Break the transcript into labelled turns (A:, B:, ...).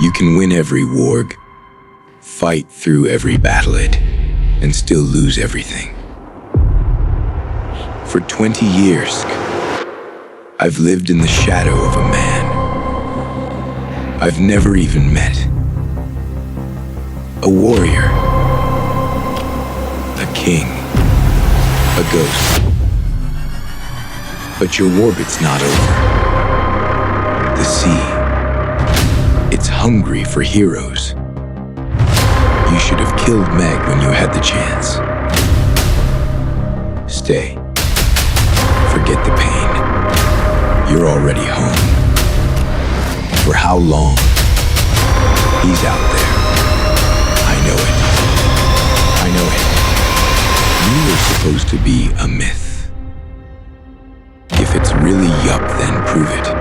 A: You can win every warg, fight through every battleid, and still lose everything. For 20 years, I've lived in the shadow of a man I've never even met. A warrior, a king, a ghost. But your orbit's not over. The sea, it's hungry for heroes. You should have killed Meg when you had the chance. Stay. Forget the pain. You're already home. For how long? He's out there. I know it. I know it. You were supposed to be a myth. If it's really yup, then prove it.